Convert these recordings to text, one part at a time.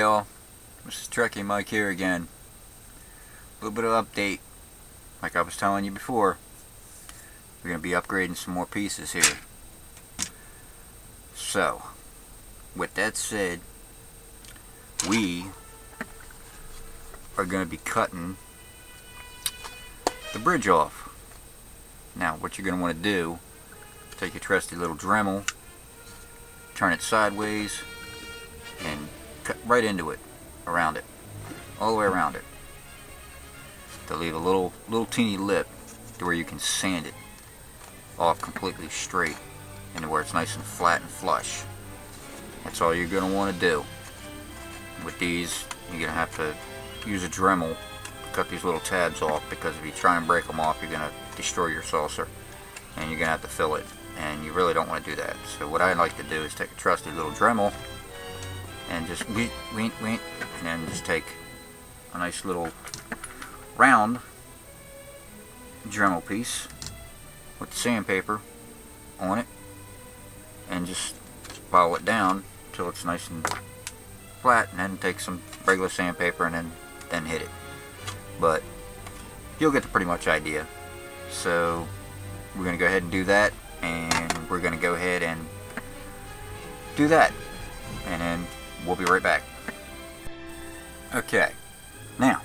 y'all, this is Trekkie Mike here again. A little bit of update. Like I was telling you before, we're going to be upgrading some more pieces here. So, with that said, we are going to be cutting the bridge off. Now, what you're going to want to do, take your trusty little Dremel, turn it sideways, and cut right into it, around it, all the way around it, to leave a little teeny lip to where you can sand it off completely straight into where it's nice and flat and flush. That's all you're going to want to do. With these, you're going to have to use a Dremel to cut these little tabs off, because if you try and break them off, you're going to destroy your saucer and you're going to have to fill it, and you really don't want to do that. So what I like to do is take a trusty little Dremel and just wink, and then just take a nice little round Dremel piece with the sandpaper on it, and just pile it down until it's nice and flat, and then take some regular sandpaper and then hit it. But you'll get the pretty much idea. So we're going to go ahead and do that, and we're going to go ahead and do that, and then we'll be right back. Okay, now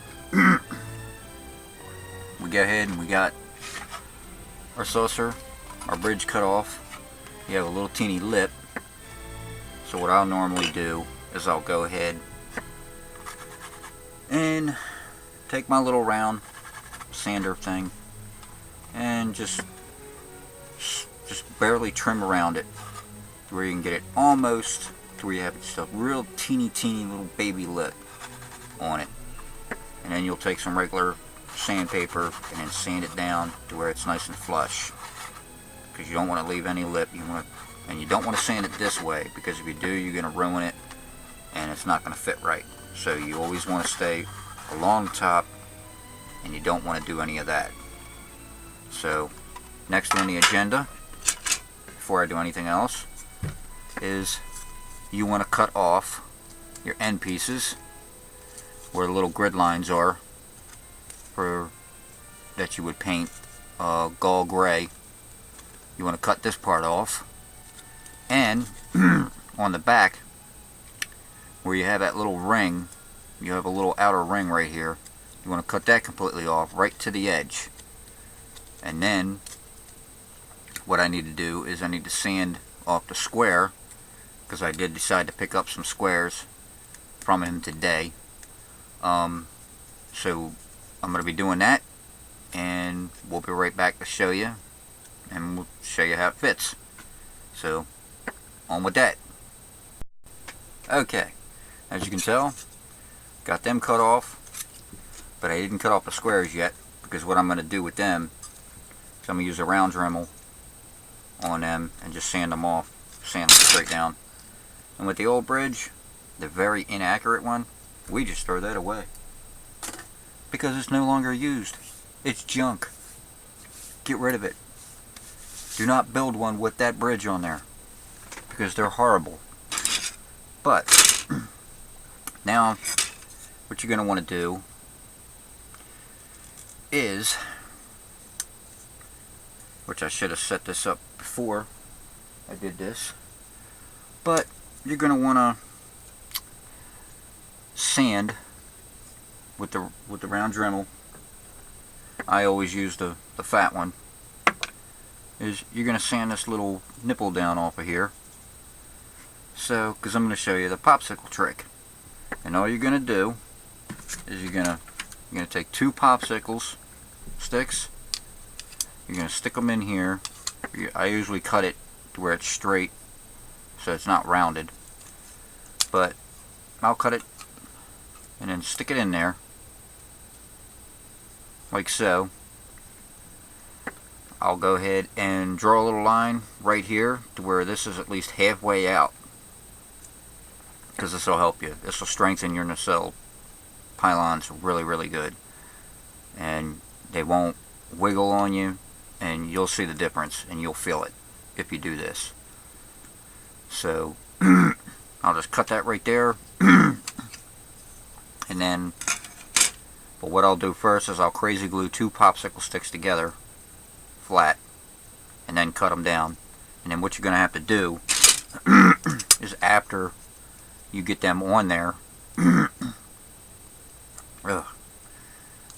we go ahead and we got our saucer, our bridge cut off. You have a little teeny lip. So what I'll normally do is I'll go ahead and take my little round sander thing and just barely trim around it to where you can get it almost to where you have just a real teeny little baby lip on it. And then you'll take some regular sandpaper and then sand it down to where it's nice and flush, because you don't want to leave any lip. And you don't want to sand it this way, because if you do, you're going to ruin it and it's not going to fit right. So you always want to stay along the top, and you don't want to do any of that. So next on the agenda, before I do anything else, is you want to cut off your end pieces where the little grid lines are that you would paint gall gray. You want to cut this part off, and on the back where you have that little ring, you have a little outer ring right here. You want to cut that completely off right to the edge. And then what I need to do is I need to sand off the square, because I did decide to pick up some squares from him today. So I'm going to be doing that, and we'll be right back to show you, and we'll show you how it fits. So on with that. Okay, as you can tell, got them cut off, but I didn't cut off the squares yet, because what I'm going to do with them is I'm going to use a round Dremel on them and just sand them off, sand them straight down. And with the old bridge, the very inaccurate one, we just throw that away, because it's no longer used. It's junk. Get rid of it. Do not build one with that bridge on there, because they're horrible. But now what you're going to want to do is, which I should have set this up before I did this, but you're going to want to sand with the round Dremel. I always use the fat one. Is you're going to sand this little nipple down off of here. So, because I'm going to show you the popsicle trick. And all you're going to do is you're going to take two popsicles sticks. You're going to stick them in here. I usually cut it to where it's straight, so it's not rounded. But I'll cut it and then stick it in there, like so. I'll go ahead and draw a little line right here to where this is at least halfway out, because this will help you. This will strengthen your nacelle pylons really good, and they won't wiggle on you, and you'll see the difference, and you'll feel it if you do this. So I'll just cut that right there. And then, but what I'll do first is I'll crazy glue 2 popsicle sticks together, flat, and then cut them down. And then what you're going to have to do is after you get them on there,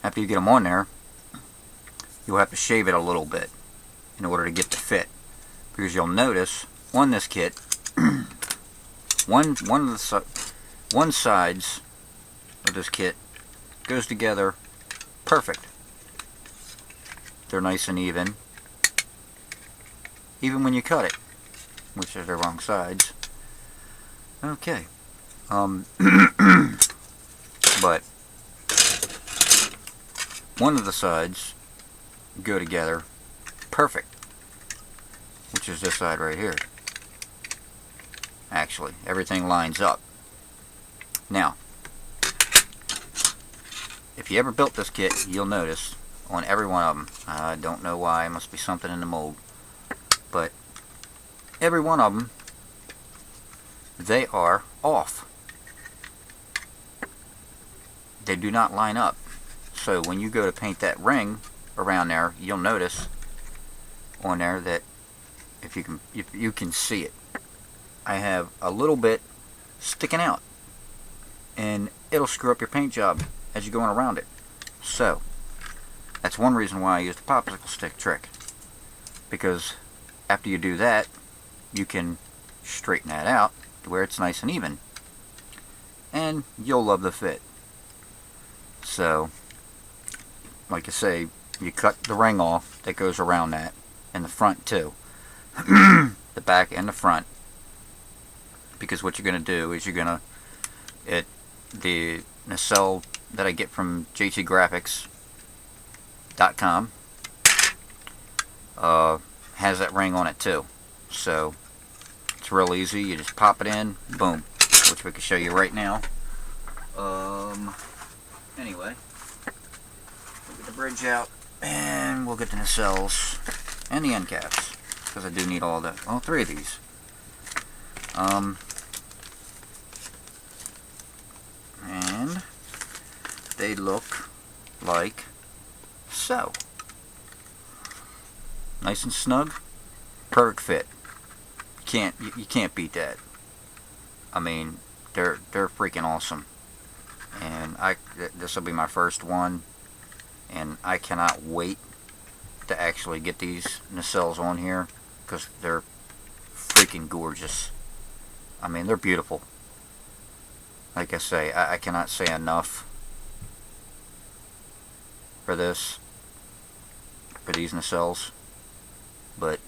after you get them on there, you'll have to shave it a little bit in order to get the fit. Because you'll notice on this kit, one sides of this kit goes together perfect. They're nice and even when you cut it, which is the wrong sides. Okay. But one of the sides go together perfect, which is this side right here. Actually, everything lines up. Now, if you ever built this kit, you'll notice on every one of them, I don't know why, it must be something in the mold, but every one of them, they are off. They do not line up. So when you go to paint that ring around there, you'll notice on there that if you can see it, I have a little bit sticking out, and it'll screw up your paint job as you're going around it. So that's one reason why I use the popsicle stick trick, because after you do that, you can straighten that out to where it's nice and even, and you'll love the fit. So like I say, you cut the ring off that goes around that, and the front too. The back and the front, because what you're going to do is you're going to, the nacelle that I get from JTGraphics.com has that ring on it too. So it's real easy. You just pop it in, boom, which we can show you right now. Anyway, we'll get the bridge out, and we'll get the nacelles and the end caps, because I do need all 3 of these. And they look like so. Nice and snug, perfect fit. You can't beat that. I mean, they're freaking awesome. And this will be my first one, and I cannot wait to actually get these nacelles on here, because they're freaking gorgeous. I mean, they're beautiful. Like I say, I cannot say enough for these nacelles. But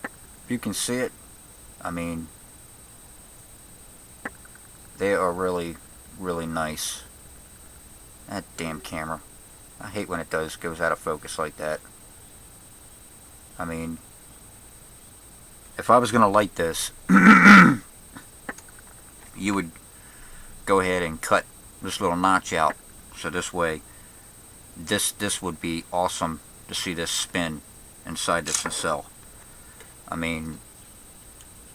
if you can see it, I mean, they are really, really nice. That damn camera. I hate when it goes out of focus like that. I mean, if I was going to light this, you would go ahead and cut this little notch out, so this way this would be awesome to see this spin inside this nacelle. I mean,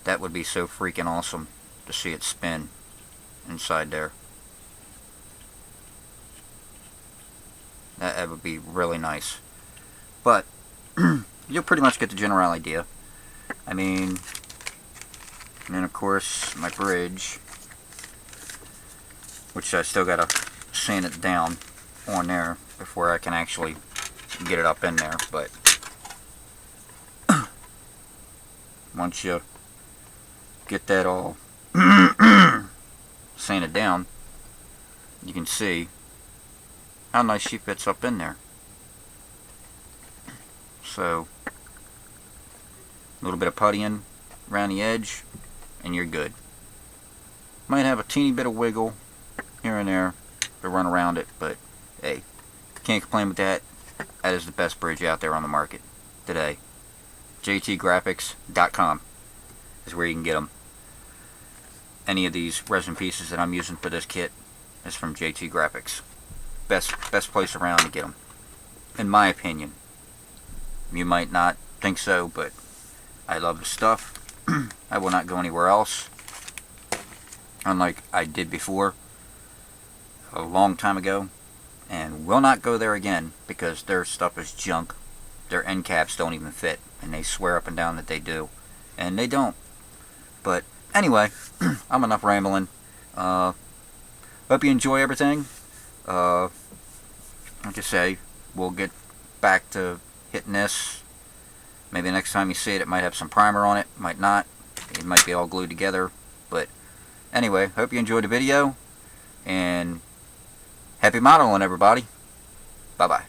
that would be so freaking awesome to see it spin inside there. That would be really nice. But you'll pretty much get the general idea. I mean, and then of course my bridge, which I still gotta sand it down on there before I can actually get it up in there. But once you get that all sanded down, you can see how nice she fits up in there. So a little bit of puttying around the edge, and you're good. Might have a teeny bit of wiggle here and there to run around it, but hey, can't complain with that. That is the best bridge out there on the market today. JTGraphics.com is where you can get them. Any of these resin pieces that I'm using for this kit is from JT Graphics. Best place around to get them, in my opinion. You might not think so, but I love the stuff. I will not go anywhere else, unlike I did before. a long time ago, and will not go there again because their stuff is junk. Their end caps don't even fit, and they swear up and down that they do, and they don't. But anyway, I'm enough rambling. Hope you enjoy everything. Like I say, we'll get back to hitting this. Maybe next time you see it, it might have some primer on it, might not. It might be all glued together. But anyway, hope you enjoyed the video, and happy modeling, everybody. Bye-bye.